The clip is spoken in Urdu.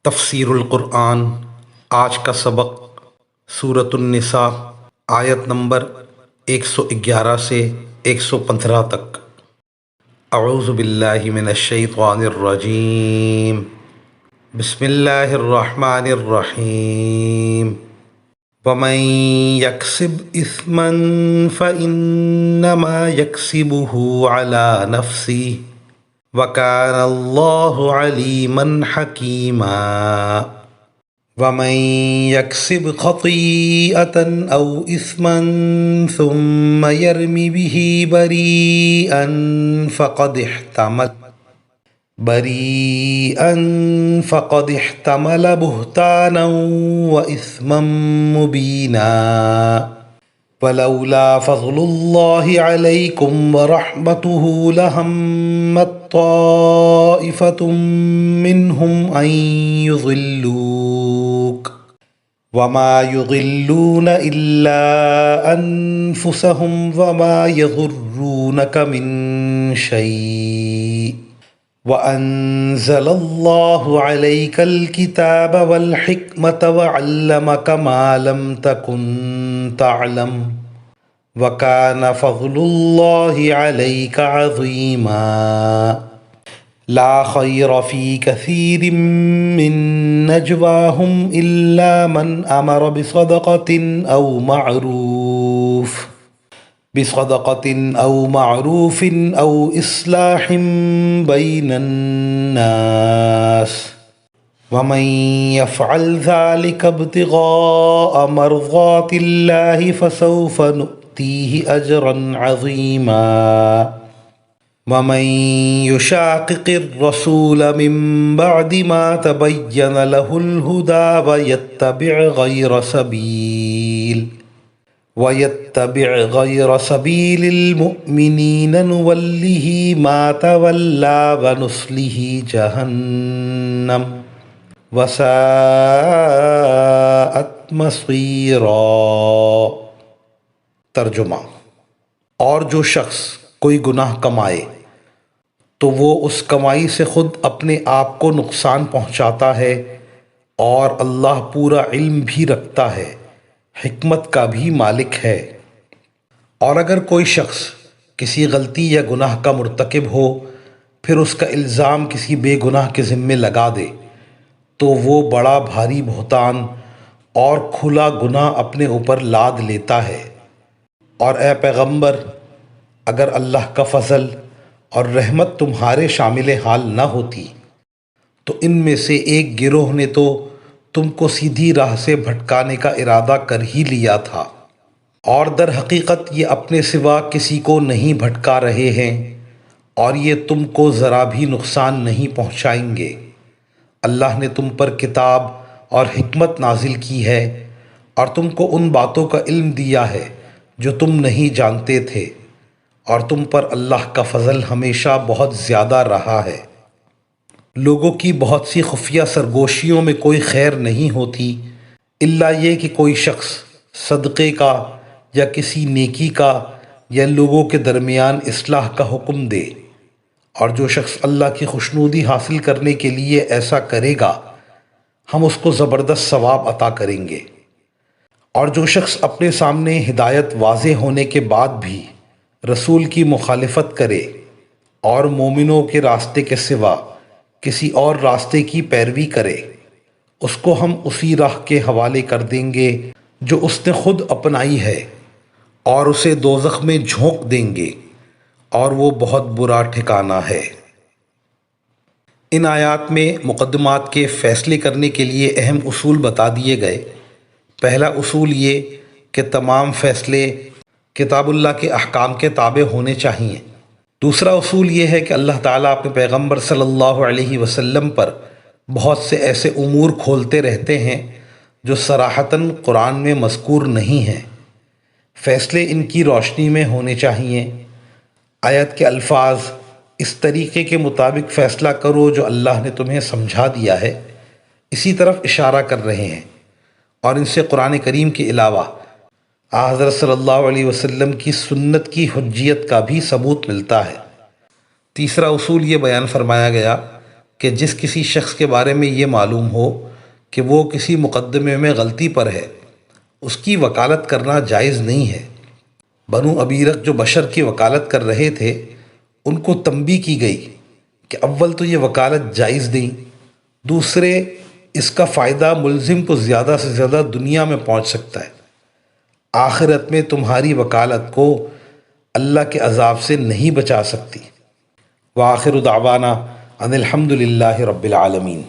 تفسیر القرآن۔ آج کا سبق سورۃ النساء آیت نمبر 111 سے 115 تک۔ اعوذ باللہ من الشیطان الرجیم، بسم اللہ الرحمن الرحیم۔ ومن یکسب اثما فانما یکسبہ علی نفسہ وَكَانَ اللَّهُ عَلِيمًا حَكِيمًا۔ وَمَن يَكْسِبْ خَطِيئَةً أَوْ إِثْمًا ثُمَّ يَرْمِ بِهِ بَرِيئًا فَقَدِ احْتَمَلَ بُهْتَانًا وَإِثْمًا مُّبِينًا۔ ولولا فضل الله عليكم ورحمته لهمت طائفة منهم أن يضلوك وما يضلون إلا أنفسهم وما يضرونك من شيء وأنزل الله عليك الكتاب والحكمة وعلمك ما لم تكن تعلم وكان فضل الله عليك عظيما۔ لا خير في كثير من نجواهم إلا من أمر بصدقة أو معروف أو إصلاح بين الناس ومن يفعل ذلك ابتغاء مرضات الله فسوف نؤتيه أجرا عظيما۔ ومن يشاقق الرسول من بعد ما تبين له الهدى ويتبع غير سبيل المؤمنين نوله ما تولى ونصله جهنم وساءت مصيرا۔ ترجمہ: اور جو شخص کوئی گناہ کمائے تو وہ اس کمائی سے خود اپنے آپ کو نقصان پہنچاتا ہے، اور اللہ پورا علم بھی رکھتا ہے، حکمت کا بھی مالک ہے۔ اور اگر کوئی شخص کسی غلطی یا گناہ کا مرتکب ہو پھر اس کا الزام کسی بے گناہ کے ذمے لگا دے تو وہ بڑا بھاری بہتان اور کھلا گناہ اپنے اوپر لاد لیتا ہے۔ اور اے پیغمبر، اگر اللہ کا فضل اور رحمت تمہارے شامل حال نہ ہوتی تو ان میں سے ایک گروہ نے تو تم کو سیدھی راہ سے بھٹکانے کا ارادہ کر ہی لیا تھا، اور در حقیقت یہ اپنے سوا کسی کو نہیں بھٹکا رہے ہیں، اور یہ تم کو ذرا بھی نقصان نہیں پہنچائیں گے۔ اللہ نے تم پر کتاب اور حکمت نازل کی ہے، اور تم کو ان باتوں کا علم دیا ہے جو تم نہیں جانتے تھے، اور تم پر اللہ کا فضل ہمیشہ بہت زیادہ رہا ہے۔ لوگوں کی بہت سی خفیہ سرگوشیوں میں کوئی خیر نہیں ہوتی الا یہ کہ کوئی شخص صدقے کا یا کسی نیکی کا یا لوگوں کے درمیان اصلاح کا حکم دے، اور جو شخص اللہ کی خوشنودی حاصل کرنے کے لیے ایسا کرے گا ہم اس کو زبردست ثواب عطا کریں گے۔ اور جو شخص اپنے سامنے ہدایت واضح ہونے کے بعد بھی رسول کی مخالفت کرے اور مومنوں کے راستے کے سوا کسی اور راستے کی پیروی کرے، اس کو ہم اسی راہ کے حوالے کر دیں گے جو اس نے خود اپنائی ہے، اور اسے دوزخ میں جھونک دیں گے، اور وہ بہت برا ٹھکانہ ہے۔ ان آیات میں مقدمات کے فیصلے کرنے کے لیے اہم اصول بتا دیے گئے۔ پہلا اصول یہ کہ تمام فیصلے کتاب اللہ کے احکام کے تابع ہونے چاہئیں۔ دوسرا اصول یہ ہے کہ اللہ تعالیٰ اپنے پیغمبر صلی اللہ علیہ وسلم پر بہت سے ایسے امور کھولتے رہتے ہیں جو صراحتاً قرآن میں مذکور نہیں ہیں۔ فیصلے ان کی روشنی میں ہونے چاہئیں۔ آیت کے الفاظ اس طریقے کے مطابق فیصلہ کرو جو اللہ نے تمہیں سمجھا دیا ہے، اسی طرف اشارہ کر رہے ہیں، اور ان سے قرآن کریم کے علاوہ حضرت صلی اللہ علیہ وسلم کی سنت کی حجیت کا بھی ثبوت ملتا ہے۔ تیسرا اصول یہ بیان فرمایا گیا کہ جس کسی شخص کے بارے میں یہ معلوم ہو کہ وہ کسی مقدمے میں غلطی پر ہے، اس کی وکالت کرنا جائز نہیں ہے۔ بنو ابیرق جو بشر کی وکالت کر رہے تھے، ان کو تنبیہ کی گئی کہ اول تو یہ وکالت جائز نہیں، دوسرے اس کا فائدہ ملزم کو زیادہ سے زیادہ دنیا میں پہنچ سکتا ہے، آخرت میں تمہاری وکالت کو اللہ کے عذاب سے نہیں بچا سکتی۔ وآخر دعوانا ان الحمد للہ رب العالمین۔